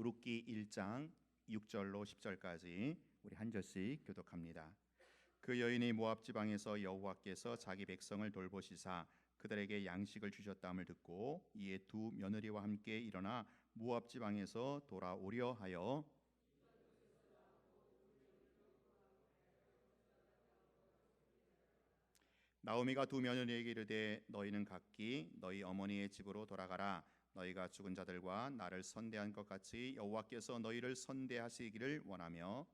룻기 1장 6절로 10절까지 우리 한 절씩 교독합니다. 그 여인이 모압 지방에서 여호와께서 자기 백성을 돌보시사 그들에게 양식을 주셨다함을 듣고 이에 두 며느리와 함께 일어나 모압 지방에서 돌아오려 하여 나오미가 두 며느리에게 이르되 너희는 각기 너희 어머니의 집으로 돌아가라. 너희가 죽은 자들과 나를 선대한 것 같이 여호와께서 너희를 선대하시기를 원하며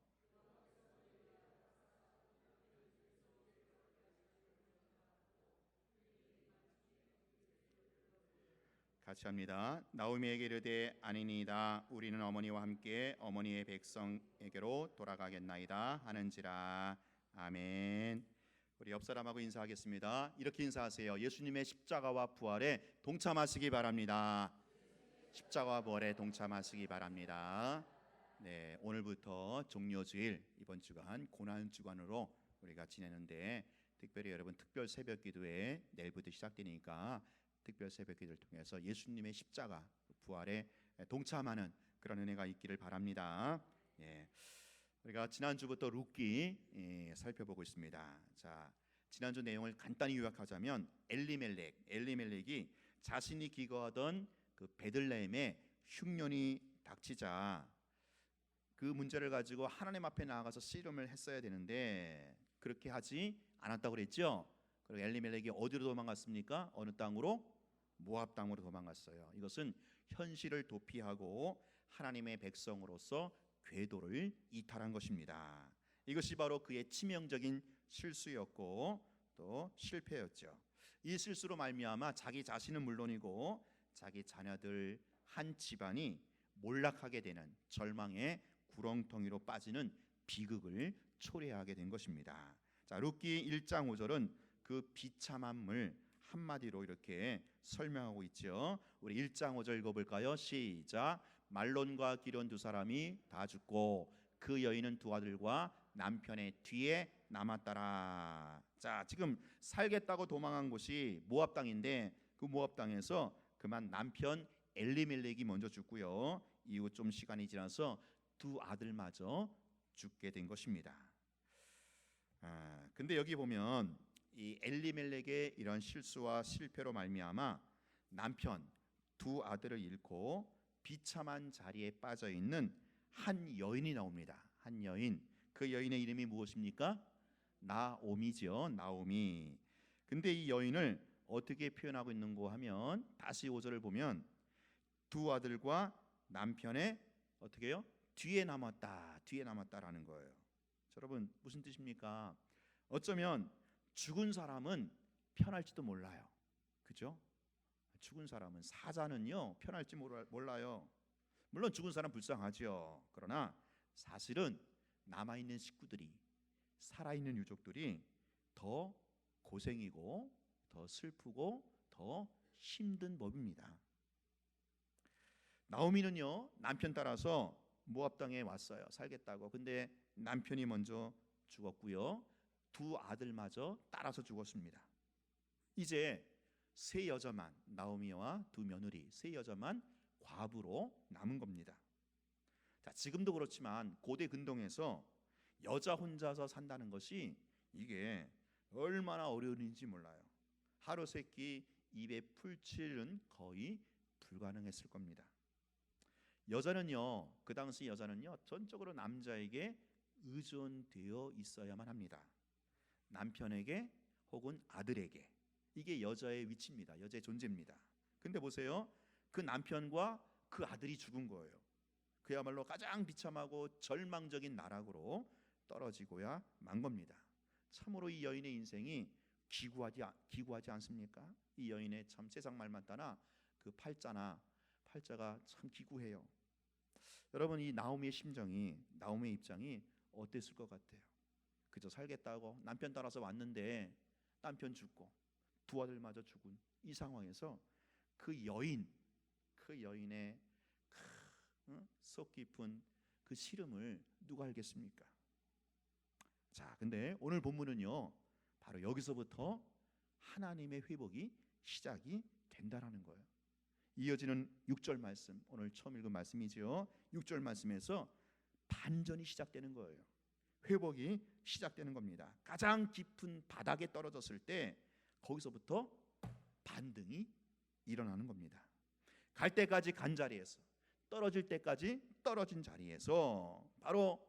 같이 합니다. 나오미에게 이르되 아니니이다. 우리는 어머니와 함께 어머니의 백성에게로 돌아가겠나이다 하는지라. 아멘. 우리 옆 사람하고 인사하겠습니다. 이렇게 인사하세요. 예수님의 십자가와 부활에 동참하시기 바랍니다. 십자가와 부활에 동참하시기 바랍니다. 네, 오늘부터 종려주일, 이번 주간 고난 주간으로 우리가 지내는데 특별히 여러분 특별 새벽 기도회 내일부터 시작되니까 특별 새벽 기도를 통해서 예수님의 십자가 부활에 동참하는 그런 은혜가 있기를 바랍니다. 예. 우리가 지난주부터 룻기 살펴보고 있습니다. 자, 지난주 내용을 간단히 요약하자면 엘리멜렉이 자신이 기거하던 그 베들레헴에 흉년이 닥치자 그 문제를 가지고 하나님 앞에 나아가서 씨름을 했어야 되는데 그렇게 하지 않았다고 그랬죠. 그리고 엘리멜렉이 어디로 도망갔습니까? 어느 땅으로? 모압 땅으로 도망갔어요. 이것은 현실을 도피하고 하나님의 백성으로서 궤도를 이탈한 것입니다. 이것이 바로 그의 치명적인 실수였고 또 실패였죠. 이 실수로 말미암아 자기 자신은 물론이고 자기 자녀들 한 집안이 몰락하게 되는 절망의 구렁텅이로 빠지는 비극을 초래하게 된 것입니다. 자, 룻기 1장 5절은 그 비참함을 한마디로 이렇게 설명하고 있죠. 우리 1장 5절 읽어볼까요? 시작. 말론과 기련 두 사람이 다 죽고 그 여인은 두 아들과 남편의 뒤에 남았더라. 자, 지금 살겠다고 도망한 곳이 모압 땅인데 그 모압 땅에서 그만 남편 엘리멜렉이 먼저 죽고요. 이후 좀 시간이 지나서 두 아들마저 죽게 된 것입니다. 근데 여기 보면 이 엘리멜렉의 이런 실수와 실패로 말미암아 남편 두 아들을 잃고 비참한 자리에 빠져 있는 한 여인이 나옵니다. 한 여인. 그 여인의 이름이 무엇입니까? 나오미죠. 나오미. 근데 이 여인을 어떻게 표현하고 있는고 하면 다시 5절을 보면 두 아들과 남편의 어떻게 해요? 뒤에 남았다. 뒤에 남았다라는 거예요. 여러분 무슨 뜻입니까? 어쩌면 죽은 사람은 편할지도 몰라요. 그죠? 죽은 사람은 사자는요 편할지 몰라요. 물론 죽은 사람 불쌍하죠. 그러나 사실은 남아있는 식구들이 살아있는 유족들이 더 고생이고 더 슬프고 더 힘든 법입니다. 나오미는요 남편 따라서 모압 땅에 왔어요. 살겠다고. 근데 남편이 먼저 죽었고요. 두 아들마저 따라서 죽었습니다. 이제 세 여자만, 나오미와 두 며느리 세 여자만 과부로 남은 겁니다. 자, 지금도 그렇지만 고대 근동에서 여자 혼자서 산다는 것이 이게 얼마나 어려운 일인지 몰라요. 하루 세 끼 입에 풀칠은 거의 불가능했을 겁니다. 여자는요, 그 당시 여자는요 전적으로 남자에게 의존되어 있어야만 합니다. 남편에게 혹은 아들에게. 이게 여자의 위치입니다. 여자의 존재입니다. 근데 보세요. 그 남편과 그 아들이 죽은 거예요. 그야말로 가장 비참하고 절망적인 나락으로 떨어지고야 만 겁니다. 참으로 이 여인의 인생이 기구하지 않습니까? 이 여인의 참 세상 말만 따나 그 팔자가 참 기구해요. 여러분 이 나오미의 심정이, 나오미의 입장이 어땠을 것 같아요? 그저 살겠다고 남편 따라서 왔는데 남편 죽고 두 아들마저 죽은 이 상황에서 그 여인의 속 깊은 그 시름을 누가 알겠습니까? 자, 근데 오늘 본문은요 바로 여기서부터 하나님의 회복이 시작이 된다라는 거예요. 이어지는 6절 말씀, 오늘 처음 읽은 말씀이지요. 6절 말씀에서 반전이 시작되는 거예요. 회복이 시작되는 겁니다. 가장 깊은 바닥에 떨어졌을 때 거기서부터 반등이 일어나는 겁니다. 갈 때까지 간 자리에서, 떨어질 때까지 떨어진 자리에서 바로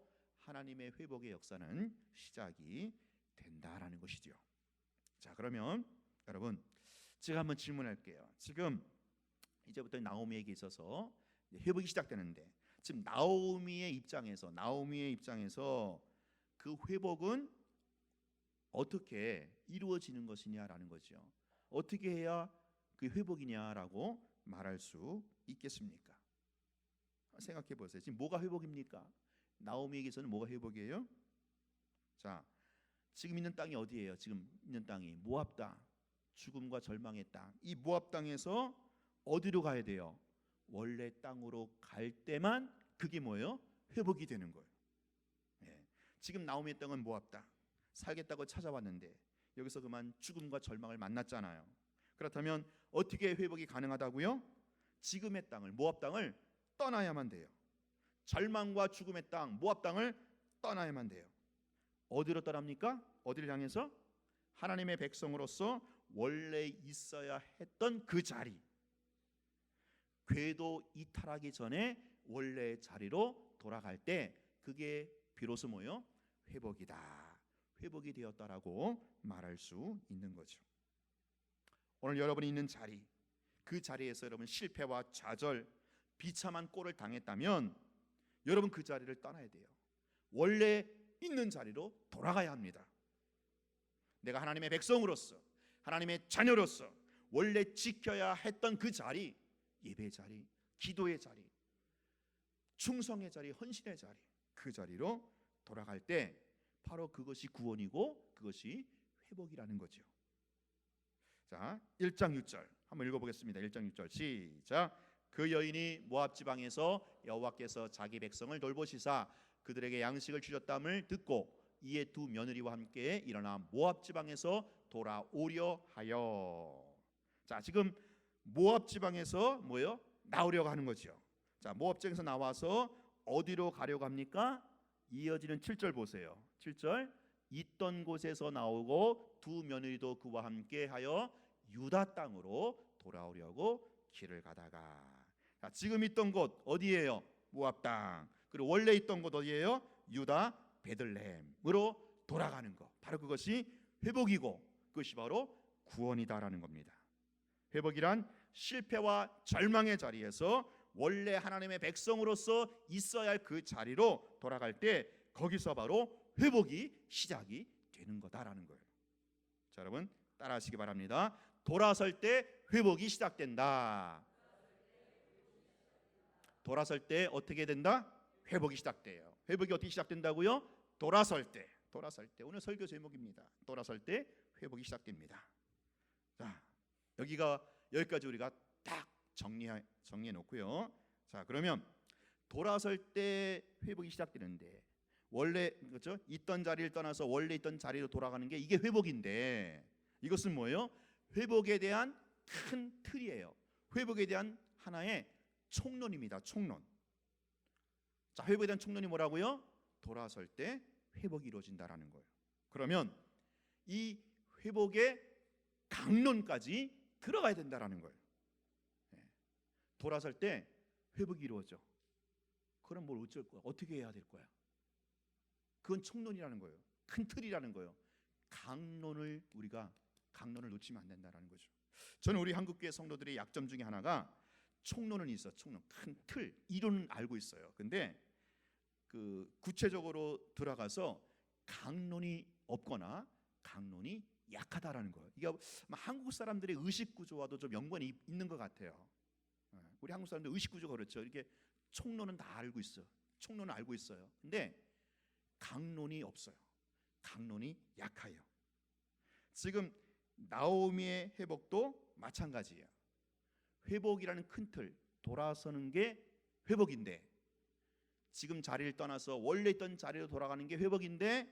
하나님의 회복의 역사는 시작이 된다라는 것이죠. 자, 그러면 여러분, 제가 한번 질문할게요. 지금 이제부터 나오미에게 있어서 회복이 시작되는데, 지금 나오미의 입장에서 그 회복은 어떻게 이루어지는 것이냐라는 거죠. 어떻게 해야 그 회복이냐라고 말할 수 있겠습니까? 생각해 보세요. 지금 뭐가 회복입니까? 나오미에게서는 뭐가 회복이에요? 자, 지금 있는 땅이 어디예요? 지금 있는 땅이 모압 땅, 죽음과 절망의 땅. 이 모압 땅에서 어디로 가야 돼요? 원래 땅으로 갈 때만 그게 뭐예요? 회복이 되는 거예요. 예. 지금 나오미의 땅은 모압 땅. 살겠다고 찾아왔는데 여기서 그만 죽음과 절망을 만났잖아요. 그렇다면 어떻게 회복이 가능하다고요? 지금의 땅을, 모압 땅을 떠나야만 돼요. 절망과 죽음의 땅, 모압 땅을 떠나야만 돼요. 어디로 떠납니까? 어디를 향해서? 하나님의 백성으로서 원래 있어야 했던 그 자리, 궤도 이탈하기 전에 원래의 자리로 돌아갈 때 그게 비로소 뭐요? 회복이다. 회복이 되었다라고 말할 수 있는 거죠. 오늘 여러분이 있는 자리, 그 자리에서 여러분 실패와 좌절, 비참한 꼴을 당했다면 여러분 그 자리를 떠나야 돼요. 원래 있는 자리로 돌아가야 합니다. 내가 하나님의 백성으로서, 하나님의 자녀로서 원래 지켜야 했던 그 자리, 예배의 자리, 기도의 자리, 충성의 자리, 헌신의 자리, 그 자리로 돌아갈 때 바로 그것이 구원이고 그것이 회복이라는 거죠. 자, 1장 6절 한번 읽어보겠습니다. 1장 6절 시작. 그 여인이 모압 지방에서 여호와께서 자기 백성을 돌보시사 그들에게 양식을 주셨담을 듣고 이에 두 며느리와 함께 일어나 모압 지방에서 돌아오려 하여. 자, 지금 모압 지방에서 뭐요? 나오려고 하는 거죠. 자, 모압 지방에서 나와서 어디로 가려고 합니까? 이어지는 7절 보세요. 7절. 있던 곳에서 나오고 두 며느리도 그와 함께 하여 유다 땅으로 돌아오려고 길을 가다가. 자, 지금 있던 곳 어디예요? 모압 땅. 그리고 원래 있던 곳 어디예요? 유다 베들레헴으로 돌아가는 것. 바로 그것이 회복이고 그것이 바로 구원이다라는 겁니다. 회복이란 실패와 절망의 자리에서 원래 하나님의 백성으로서 있어야 할 그 자리로 돌아갈 때 거기서 바로 회복이 시작이 되는 거다라는 거예요. 자, 여러분 따라하시기 바랍니다. 돌아설 때 회복이 시작된다. 돌아설 때 어떻게 된다? 회복이 시작돼요. 회복이 어떻게 시작된다고요? 돌아설 때. 돌아설 때. 오늘 설교 제목입니다. 돌아설 때 회복이 시작됩니다. 자, 여기까지 우리가 딱 정리해 놓고요. 자, 그러면 돌아설 때 회복이 시작되는데 원래 그렇죠? 있던 자리를 떠나서 원래 있던 자리로 돌아가는 게 이게 회복인데 이것은 뭐예요? 회복에 대한 큰 틀이에요. 회복에 대한 하나의 총론입니다. 총론. 자, 회복에 대한 총론이 뭐라고요? 돌아설 때 회복이 이루어진다라는 거예요. 그러면 이 회복의 강론까지 들어가야 된다라는 거예요. 돌아설 때 회복이 이루어져. 그럼 뭘 어쩔 거야? 어떻게 해야 될 거야? 그건 총론이라는 거예요. 큰 틀이라는 거예요. 우리가 강론을 놓치면 안 된다라는 거죠. 저는 우리 한국교회 성도들의 약점 중에 하나가 총론은 있어. 총론, 큰 틀, 이론은 알고 있어요. 근데 그 구체적으로 들어가서 강론이 없거나 강론이 약하다라는 거예요. 이게 한국 사람들의 의식 구조와도 좀 연관이 있는 것 같아요. 우리 한국 사람들 의식 구조가 그렇죠. 이렇게 총론은 다 알고 있어. 총론은 알고 있어요. 근데 강론이 없어요. 강론이 약해요. 지금 나오미의 회복도 마찬가지예요. 회복이라는 큰 틀, 돌아서는 게 회복인데 지금 자리를 떠나서 원래 있던 자리로 돌아가는 게 회복인데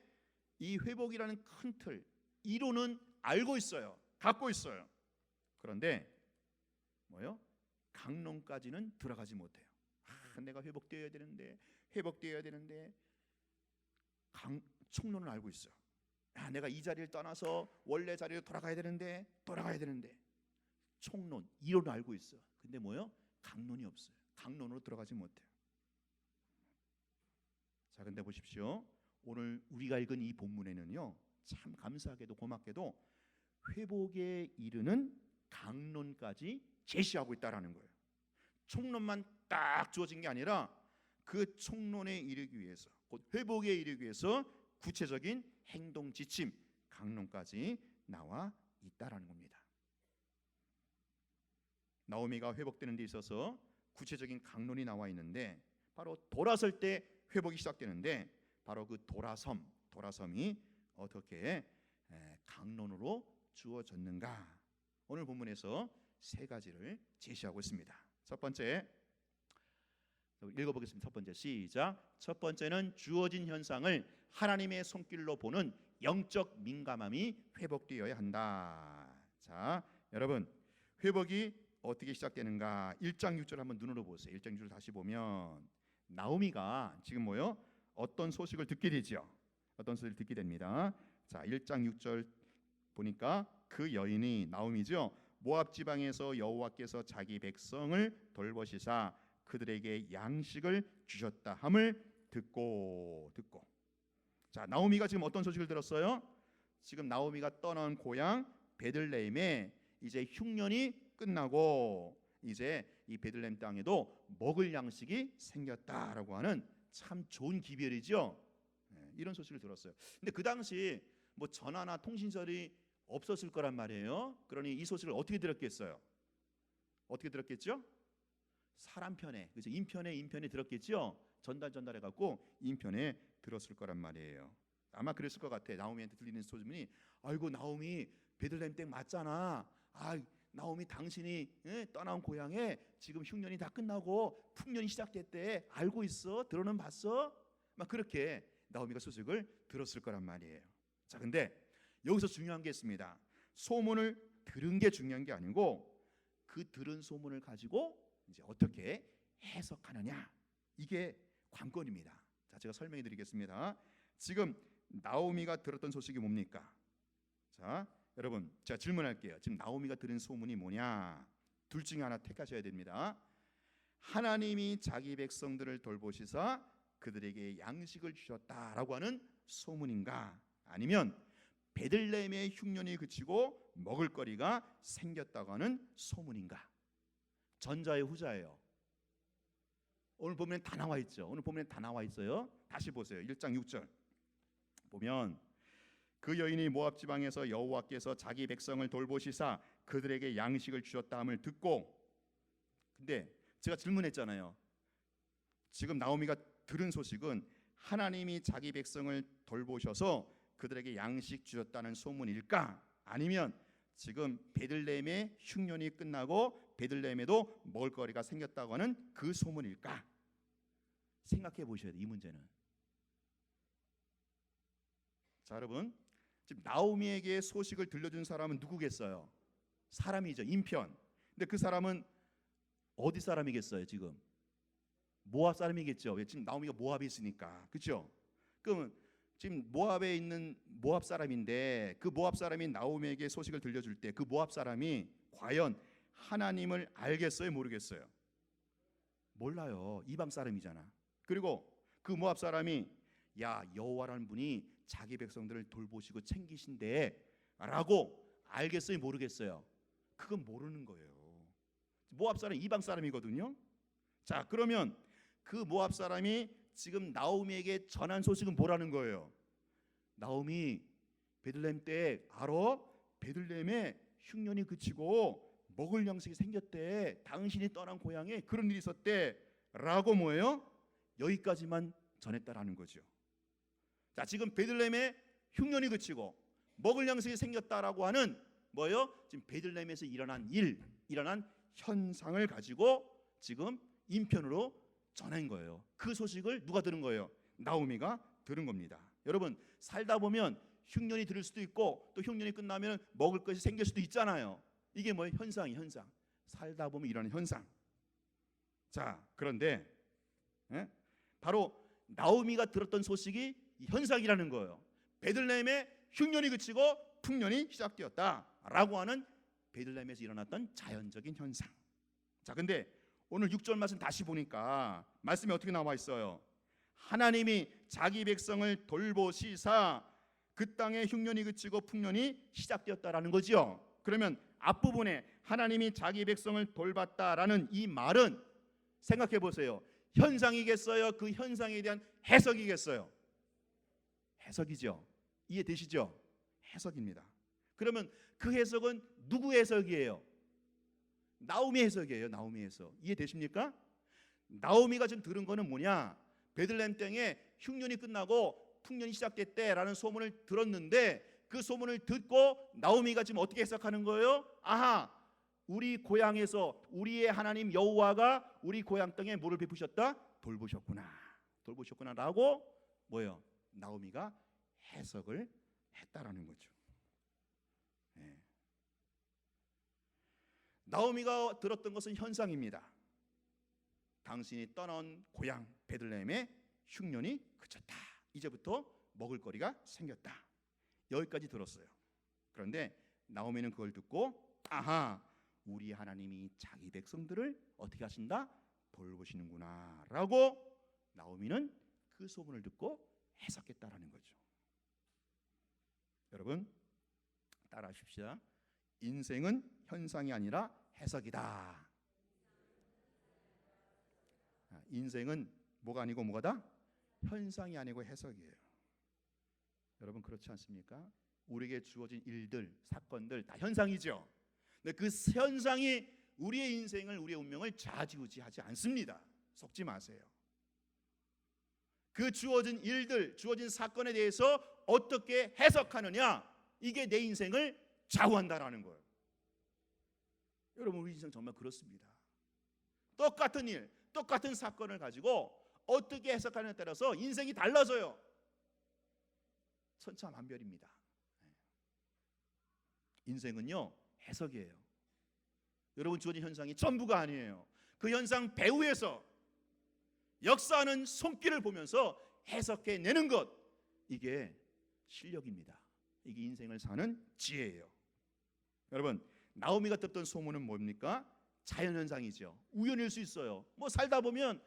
이 회복이라는 큰 틀, 이론은 알고 있어요. 갖고 있어요. 그런데 뭐요? 강론까지는 들어가지 못해요. 내가 회복되어야 되는데, 회복되어야 되는데, 총론은 알고 있어요. 내가 이 자리를 떠나서 원래 자리로 돌아가야 되는데, 총론, 이론을 알고 있어. 근데 뭐요? 강론이 없어요. 강론으로 들어가지 못해요. 자, 근데 보십시오. 오늘 우리가 읽은 이 본문에는요, 참 감사하게도 고맙게도 회복에 이르는 강론까지 제시하고 있다라는 거예요. 총론만 딱 주어진 게 아니라 그 총론에 이르기 위해서, 곧 회복에 이르기 위해서 구체적인 행동 지침, 강론까지 나와 있다라는 겁니다. 나오미가 회복되는 데 있어서 구체적인 강론이 나와 있는데, 바로 돌아설 때 회복이 시작되는데, 바로 그 돌아섬이 어떻게 강론으로 주어졌는가? 오늘 본문에서 세 가지를 제시하고 있습니다. 첫 번째, 읽어보겠습니다. 첫 번째, 시작. 첫 번째는 주어진 현상을 하나님의 손길로 보는 영적 민감함이 회복되어야 한다. 자, 여러분, 회복이 어떻게 시작되는가? 1장 6절 한번 눈으로 보세요. 1장 6절 다시 보면 나오미가 지금 뭐요? 어떤 소식을 듣게 되죠? 어떤 소식을 듣게 됩니다. 자, 1장 6절 보니까 그 여인이 나오미죠. 모압 지방에서 여호와께서 자기 백성을 돌보시사 그들에게 양식을 주셨다 함을 듣고. 자, 나오미가 지금 어떤 소식을 들었어요? 지금 나오미가 떠난 고향 베들레헴에 이제 흉년이 끝나고 이제 이 베들레헴 땅에도 먹을 양식이 생겼다라고 하는 참 좋은 기별이죠. 이런 소식을 들었어요. 근데 그 당시 뭐 전화나 통신설이 없었을 거란 말이에요. 그러니 이 소식을 어떻게 들었겠어요? 어떻게 들었겠죠? 사람 편에, 그래서 인편에 들었겠죠. 전달해 갖고 인편에 들었을 거란 말이에요. 아마 그랬을 것 같아. 나오미한테 들리는 소문이, 아이고 나오미 베들레헴 댁 맞잖아. 나오미 당신이 떠나온 고향에 지금 흉년이 다 끝나고 풍년이 시작됐대. 알고 있어? 들어는 봤어? 막 그렇게 나오미가 소식을 들었을 거란 말이에요. 자, 근데 여기서 중요한 게 있습니다. 소문을 들은 게 중요한 게 아니고 그 들은 소문을 가지고 이제 어떻게 해석하느냐, 이게 관건입니다. 자, 제가 설명해 드리겠습니다. 지금 나오미가 들었던 소식이 뭡니까? 자, 여러분, 제가 질문할게요. 지금 나오미가 들은 소문이 뭐냐? 둘 중에 하나 택하셔야 됩니다. 하나님이 자기 백성들을 돌보시사 그들에게 양식을 주셨다라고 하는 소문인가? 아니면 베들레헴의 흉년이 그치고 먹을거리가 생겼다고 하는 소문인가? 전자의 후자예요. 오늘 보면 다 나와 있죠. 오늘 보면 다 나와 있어요. 다시 보세요. 1장 6절 보면 그 여인이 모압 지방에서 여호와께서 자기 백성을 돌보시사 그들에게 양식을 주셨다 함을 듣고. 근데 제가 질문했잖아요. 지금 나오미가 들은 소식은 하나님이 자기 백성을 돌보셔서 그들에게 양식 주셨다는 소문일까? 아니면 지금 베들레헴의 흉년이 끝나고 베들레헴에도 먹을거리가 생겼다고 하는 그 소문일까? 생각해 보셔야 돼요. 이 문제는. 자, 여러분, 지금 나오미에게 소식을 들려준 사람은 누구겠어요? 사람이죠. 인편. 근데 그 사람은 어디 사람이겠어요? 지금 모압 사람이겠죠. 왜? 지금 나오미가 모압에 있으니까. 그렇죠? 그러면 지금 모압에 있는 모압 사람인데 그 모압 사람이 나오미에게 소식을 들려줄 때 그 모압 사람이 과연 하나님을 알겠어요? 모르겠어요? 몰라요. 이방 사람이잖아. 그리고 그 모압 사람이 야, 여호와라는 분이 자기 백성들을 돌보시고 챙기신대 라고 알겠어요? 모르겠어요? 그건 모르는 거예요. 모압 사람 이방 사람이거든요. 자, 그러면 그 모압 사람이 지금 나오미에게 전한 소식은 뭐라는 거예요? 나오미 베들레헴 때 알아? 베들레헴에 흉년이 그치고 먹을 양식이 생겼대. 당신이 떠난 고향에 그런 일이 있었대 라고 뭐예요? 여기까지만 전했다라는 거죠. 자, 지금 베들레헴에 흉년이 그치고 먹을 양식이 생겼다라고 하는 뭐예요? 지금 베들레헴에서 일어난 현상을 가지고 지금 인편으로 전한 거예요. 그 소식을 누가 들은 거예요? 나오미가 들은 겁니다. 여러분, 살다 보면 흉년이 들을 수도 있고 또 흉년이 끝나면 먹을 것이 생길 수도 있잖아요. 이게 뭐예요? 현상이 현상. 살다 보면 일어나는 현상. 자, 그런데 바로 나오미가 들었던 소식이 현상이라는 거예요. 베들레헴의 흉년이 그치고 풍년이 시작되었다라고 하는 베들레헴에서 일어났던 자연적인 현상. 자, 근데 오늘 6절 말씀 다시 보니까 말씀이 어떻게 나와 있어요? 하나님이 자기 백성을 돌보시사 그 땅에 흉년이 그치고 풍년이 시작되었다라는 거죠. 그러면 앞부분에 하나님이 자기 백성을 돌봤다라는 이 말은 생각해 보세요. 현상이겠어요? 그 현상에 대한 해석이겠어요? 해석이죠. 이해되시죠? 해석입니다. 그러면 그 해석은 누구 해석이에요? 나오미 해석이에요. 나오미 해석. 이해되십니까? 나오미가 지금 들은 거는 뭐냐? 베들레헴 땅에 흉년이 끝나고 풍년이 시작됐대라는 소문을 들었는데 그 소문을 듣고 나오미가 지금 어떻게 해석하는 거예요? 아하, 우리 고향에서 우리의 하나님 여호와가 우리 고향 땅에 뭐를 베푸셨다? 돌보셨구나라고 뭐예요? 나오미가 해석을 했다라는 거죠. 네. 나오미가 들었던 것은 현상입니다. 당신이 떠난 고향 베들레헴의 흉년이 그쳤다. 이제부터 먹을거리가 생겼다. 여기까지 들었어요. 그런데 나오미는 그걸 듣고 아하, 우리 하나님이 자기 백성들을 어떻게 하신다? 돌보시는구나 라고 나오미는 그 소문을 듣고 해석했다라는 거죠. 여러분 따라하십시다. 인생은 현상이 아니라 해석이다. 인생은 뭐가 아니고 뭐가다? 현상이 아니고 해석이에요. 여러분 그렇지 않습니까? 우리에게 주어진 일들, 사건들 다 현상이죠. 근데 그 현상이 우리의 인생을, 우리의 운명을 좌지우지하지 않습니다. 속지 마세요. 그 주어진 일들, 주어진 사건에 대해서 어떻게 해석하느냐, 이게 내 인생을 좌우한다라는 거예요. 여러분 우리 인생 정말 그렇습니다. 똑같은 일, 똑같은 사건을 가지고 어떻게 해석하느냐에 따라서 인생이 달라져요. 천차만별입니다. 인생은요 해석이에요. 여러분 주어진 현상이 전부가 아니에요. 그 현상 배후에서 역사하는 손길을 보면서 해석해내는 것, 이게 실력입니다. 이게 인생을 사는 지혜예요. 여러분 나오미가 듣던 소문은 뭡니까? 자연현상이죠. 우연일 수 있어요. 뭐 살다 보면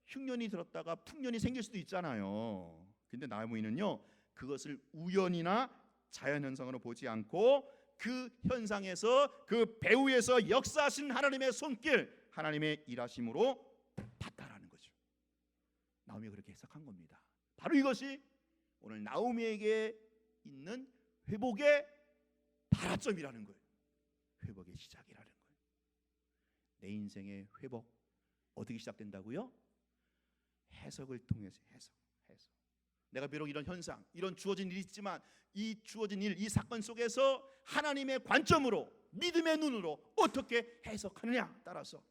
흉년이 들었다가 풍년이 생길 수도 있잖아요. 근데 나오미는요 그것을 우연이나 자연현상으로 보지 않고 그 현상에서, 그 배후에서 역사하신 하나님의 손길, 하나님의 일하심으로 봤다라는 거죠. 나오미가 그렇게 해석한 겁니다. 바로 이것이 오늘 나오미에게 있는 회복의 발화점이라는 거예요. 회복의 시작이라는 거예요. 내 인생의 회복 어떻게 시작된다고요? 해석을 통해서. 해석. 내가 비록 이런 현상, 이런 주어진 일이 있지만 이 주어진 일, 이 사건 속에서 하나님의 관점으로, 믿음의 눈으로 어떻게 해석하느냐 따라서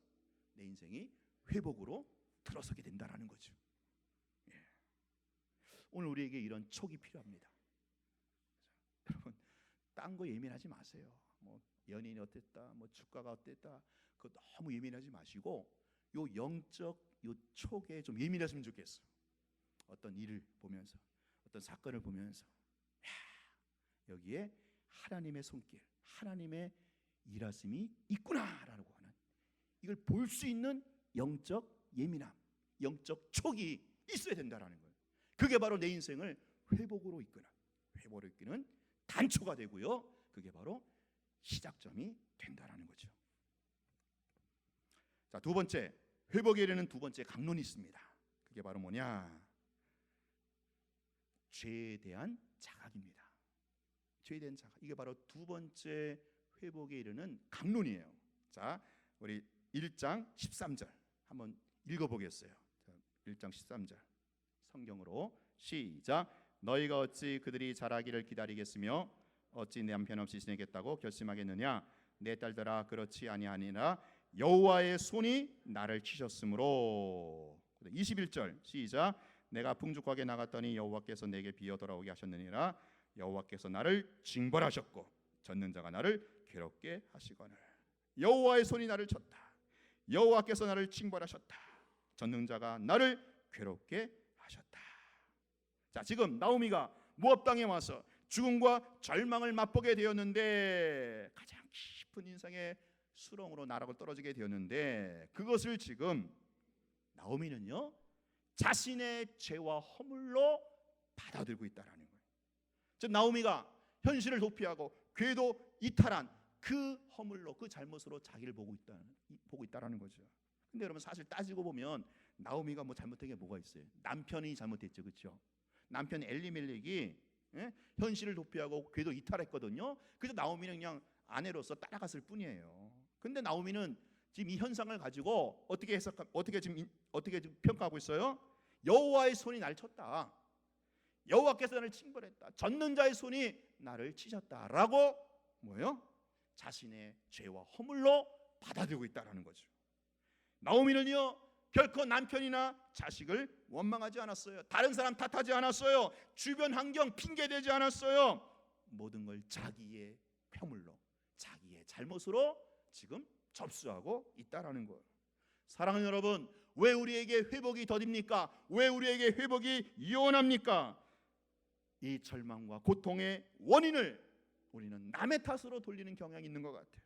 내 인생이 회복으로 들어서게 된다라는 거죠. 예. 오늘 우리에게 이런 촉이 필요합니다. 여러분 딴 거 예민하지 마세요. 뭐 연인이 어땠다, 뭐 주가가 어땠다, 그거 너무 예민하지 마시고 요 영적 요 촉에 좀 예민하시면 좋겠어요. 어떤 일을 보면서, 어떤 사건을 보면서, 여기에 하나님의 손길, 하나님의 일하심이 있구나라고 하는, 이걸 볼 수 있는 영적 예민함, 영적 촉이 있어야 된다라는 거예요. 그게 바로 내 인생을 회복으로 이끄는 단초가 되고요. 그게 바로 시작점이 된다라는 거죠. 자, 두 번째, 회복에 이르는 두 번째 강론이 있습니다. 그게 바로 뭐냐? 죄에 대한 자각입니다. 죄에 대한 자각. 이게 바로 두 번째 회복에 이르는 강론이에요. 자, 우리 1장 13절 한번 읽어보겠어요. 1장 13절 성경으로 시작. 너희가 어찌 그들이 자라기를 기다리겠으며 어찌 내 남편 없이 지내겠다고 결심하겠느냐? 내 딸들아 그렇지 아니하니라. 여호와의 손이 나를 치셨으므로. 21절 시작. 내가 풍족하게 나갔더니 여호와께서 내게 비어 돌아오게 하셨느니라. 여호와께서 나를 징벌하셨고 젖는 자가 나를 괴롭게 하시거늘. 여호와의 손이 나를 쳤다. 여호와께서 나를 징벌하셨다. 전능자가 나를 괴롭게 하셨다. 자, 지금 나오미가 모압 땅에 와서 죽음과 절망을 맛보게 되었는데, 가장 깊은 인생의 수렁으로 나락을 떨어지게 되었는데, 그것을 지금 나오미는요 자신의 죄와 허물로 받아들고 있다라는 거예요. 즉 나오미가 현실을 도피하고 궤도 이탈한 그 허물로, 그 잘못으로 자기를 보고 있다라는 거죠. 근데 여러분, 사실 따지고 보면 나오미가 뭐 잘못된 게 뭐가 있어요? 남편이 잘못했죠, 그렇죠? 남편 엘리멜렉이 현실을 도피하고 궤도 이탈했거든요. 그래서 나오미는 그냥 아내로서 따라갔을 뿐이에요. 근데 나오미는 지금 이 현상을 가지고 어떻게 지금 평가하고 있어요? 여호와의 손이 나를 쳤다. 여호와께서 나를 징벌했다. 전능자의 손이 나를 치셨다라고 뭐예요? 자신의 죄와 허물로 받아들이고 있다라는 거죠. 나오미는요 결코 남편이나 자식을 원망하지 않았어요. 다른 사람 탓하지 않았어요. 주변 환경 핑계대지 않았어요. 모든 걸 자기의 폐물로, 자기의 잘못으로 지금 접수하고 있다라는 거예요. 사랑하는 여러분, 왜 우리에게 회복이 더딥니까? 왜 우리에게 회복이 요원합니까? 이 절망과 고통의 원인을 우리는 남의 탓으로 돌리는 경향이 있는 것 같아요.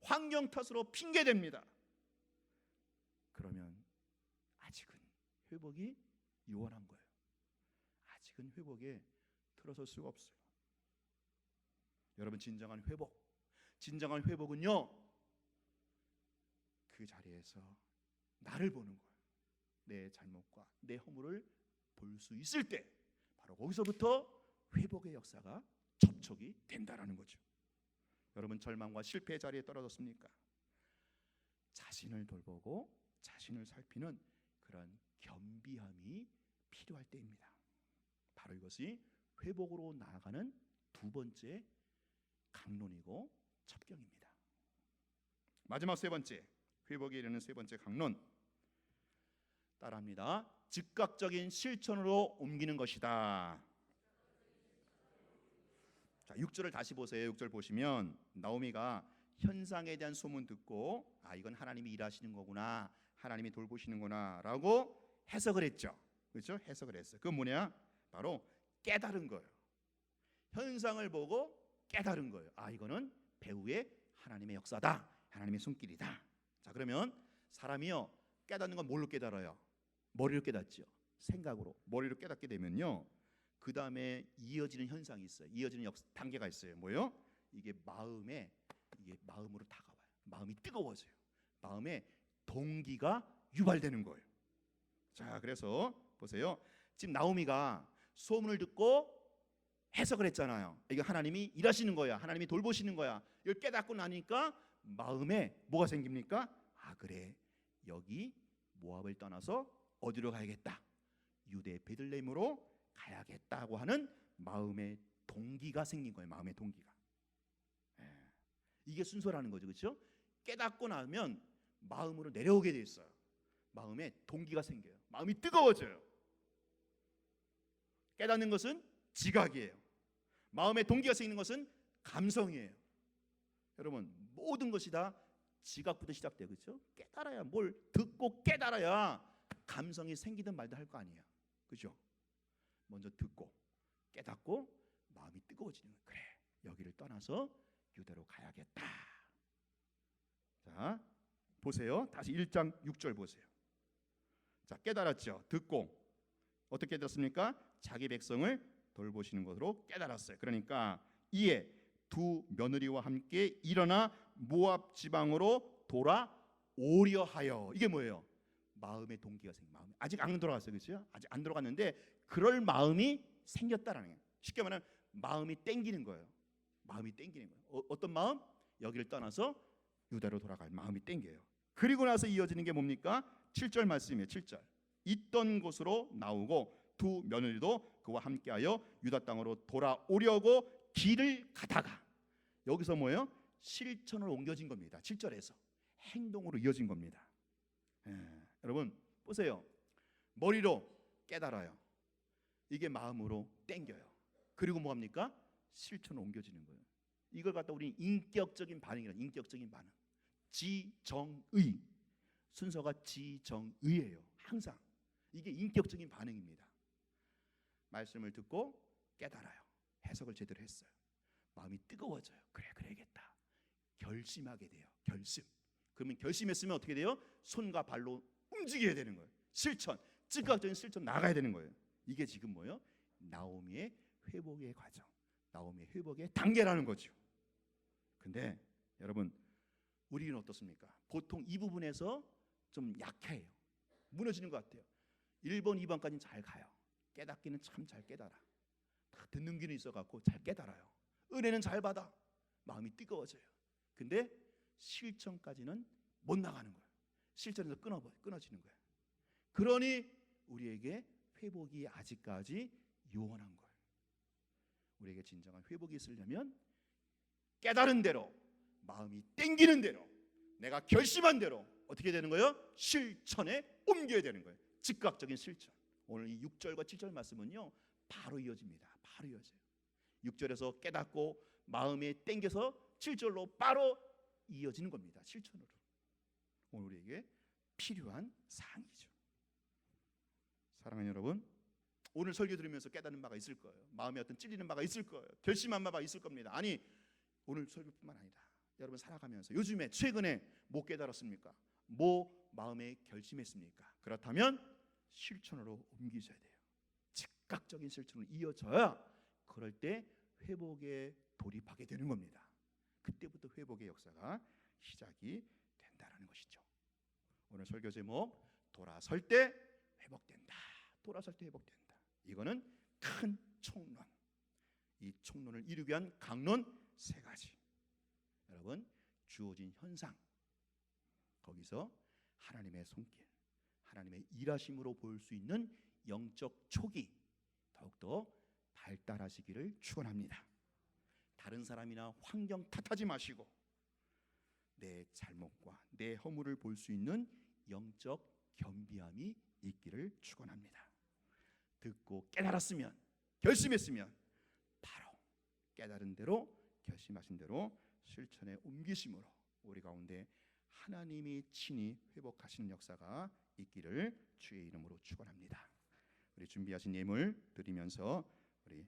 환경 탓으로 핑계댑니다. 그러면 아직은 회복이 요원한 거예요. 아직은 회복에 들어설 수가 없어요. 여러분, 진정한 회복은요 그 자리에서 나를 보는 거예요. 내 잘못과 내 허물을 볼 수 있을 때 바로 거기서부터 회복의 역사가 접촉이 된다라는 거죠. 여러분, 절망과 실패의 자리에 떨어졌습니까? 자신을 돌보고 자신을 살피는 그런 겸비함이 필요할 때입니다. 바로 이것이 회복으로 나아가는 두 번째 강론이고 첩경입니다. 마지막 세 번째, 회복에 이르는 세 번째 강론, 따라합니다. 즉각적인 실천으로 옮기는 것이다. 자, 6절을 다시 보세요. 6절 보시면 나오미가 현상에 대한 소문 듣고 이건 하나님이 일하시는 거구나, 하나님이 돌보시는구나 라고 해석을 했죠. 그렇죠? 해석을 했어요. 그건 뭐냐? 바로 깨달은 거예요. 현상을 보고 깨달은 거예요. 이거는 배후의 하나님의 역사다, 하나님의 손길이다. 자, 그러면 사람이요 깨닫는 건 뭘로 깨달아요? 머리로 깨닫죠. 생각으로. 머리로 깨닫게 되면요 그 다음에 이어지는 현상이 있어요. 이어지는 단계가 있어요. 뭐요? 이게 마음으로 다가와요. 마음이 뜨거워져요. 마음에 동기가 유발되는 거예요. 자, 그래서 보세요. 지금 나오미가 소문을 듣고 해석을 했잖아요. 이거 하나님이 일하시는 거야, 하나님이 돌보시는 거야. 이걸 깨닫고 나니까 마음에 뭐가 생깁니까? 그래, 여기 모압을 떠나서 어디로 가야겠다, 유대 베들레헴으로 가야겠다고 하는 마음의 동기가 생긴 거예요. 마음의 동기가. 이게 순서라는 거죠, 그렇죠? 깨닫고 나면 마음으로 내려오게 돼 있어요. 마음에 동기가 생겨요. 마음이 뜨거워져요. 깨닫는 것은 지각이에요. 마음에 동기가 생기는 것은 감성이에요. 여러분, 모든 것이 다 지각부터 시작돼요, 그렇죠? 깨달아야, 뭘 듣고 깨달아야 감성이 생기든 말든 할 거 아니에요, 그렇죠? 먼저 듣고 깨닫고 마음이 뜨거워지는 거예요. 그래, 여기를 떠나서 유대로 가야겠다. 자, 보세요. 다시 1장 6절 보세요. 자, 깨달았죠. 듣고 어떻게 깨달았습니까? 자기 백성을 돌보시는 것으로 깨달았어요. 그러니까 이에 두 며느리와 함께 일어나 모압 지방으로 돌아오려 하여. 이게 뭐예요? 마음의 동기가 생긴 마음. 아직 안 돌아갔어요, 그렇죠? 아직 안 들어갔는데 그럴 마음이 생겼다라는 거예요. 쉽게 말하면 마음이 땡기는 거예요. 마음이 땡기는 거예요. 어떤 마음? 여기를 떠나서 유다로 돌아갈 마음이 땡겨요. 그리고 나서 이어지는 게 뭡니까? 7절 말씀이에요. 7절. 있던 곳으로 나오고 두 며느리도 그와 함께하여 유다 땅으로 돌아오려고 길을 가다가. 여기서 뭐예요? 실천으로 옮겨진 겁니다. 7절에서 행동으로 이어진 겁니다. 여러분 보세요. 머리로 깨달아요. 이게 마음으로 땡겨요. 그리고 뭐합니까? 실천으로 옮겨지는 거예요. 이걸 갖다 우리 인격적인 반응이라. 인격적인 반응. 지정의. 순서가 지정의예요. 항상 이게 인격적인 반응입니다. 말씀을 듣고 깨달아요. 해석을 제대로 했어요. 마음이 뜨거워져요. 그래 그래야겠다. 결심하게 돼요. 결심. 그러면 결심했으면 어떻게 돼요? 손과 발로 움직여야 되는 거예요. 실천, 즉각적인 실천 나가야 되는 거예요. 이게 지금 뭐예요? 나오미의 회복의 과정, 나오미의 회복의 단계라는 거죠. 근데 여러분, 우리는 어떻습니까? 보통 이 부분에서 좀 약해요. 무너지는 것 같아요. 1번, 2번까지는 잘 가요. 깨닫기는 참 잘 깨달아. 다 듣는 귀는 있어갖고 잘 깨달아요. 은혜는 잘 받아. 마음이 뜨거워져요. 근데 실천까지는 못 나가는 거예요. 실천에서 끊어지는 거예요. 그러니 우리에게 회복이 아직까지 요원한 거예요. 우리에게 진정한 회복이 있으려면 깨달은 대로, 마음이 땡기는 대로, 내가 결심한 대로 어떻게 되는 거예요? 실천에 옮겨야 되는 거예요. 즉각적인 실천. 오늘 이 6절과 7절 말씀은요, 바로 이어집니다. 바로 이어져요. 6절에서 깨닫고 마음에 땡겨서 7절로 바로 이어지는 겁니다. 실천으로. 오늘 우리에게 필요한 사항이죠. 사랑하는 여러분, 오늘 설교 들으면서 깨닫는 바가 있을 거예요. 마음에 어떤 찔리는 바가 있을 거예요. 결심한 바가 있을 겁니다. 아니, 오늘 설교뿐만 아니라 여러분 살아가면서 요즘에 최근에 못 깨달았습니까? 뭐 마음에 결심했습니까? 그렇다면 실천으로 옮기셔야 돼요. 즉각적인 실천으로 이어져야 그럴 때 회복에 돌입하게 되는 겁니다. 그때부터 회복의 역사가 시작이 된다는 것이죠. 오늘 설교 제목, 돌아설 때 회복된다. 돌아설 때 회복된다. 이거는 큰 총론. 이 총론을 이루기 위한 강론 3가지. 여러분, 주어진 현상, 거기서 하나님의 손길, 하나님의 일하심으로 볼 수 있는 영적 촉이 더욱더 발달하시기를 축원합니다. 다른 사람이나 환경 탓하지 마시고 내 잘못과 내 허물을 볼 수 있는 영적 겸비함이 있기를 축원합니다. 듣고 깨달았으면, 결심했으면 바로 깨달은 대로, 결심하신 대로 실천에 옮기심으로 우리 가운데 하나님이 친히 회복하시는 역사가 있기를 주의 이름으로 축원합니다. 우리 준비하신 예물 드리면서 우리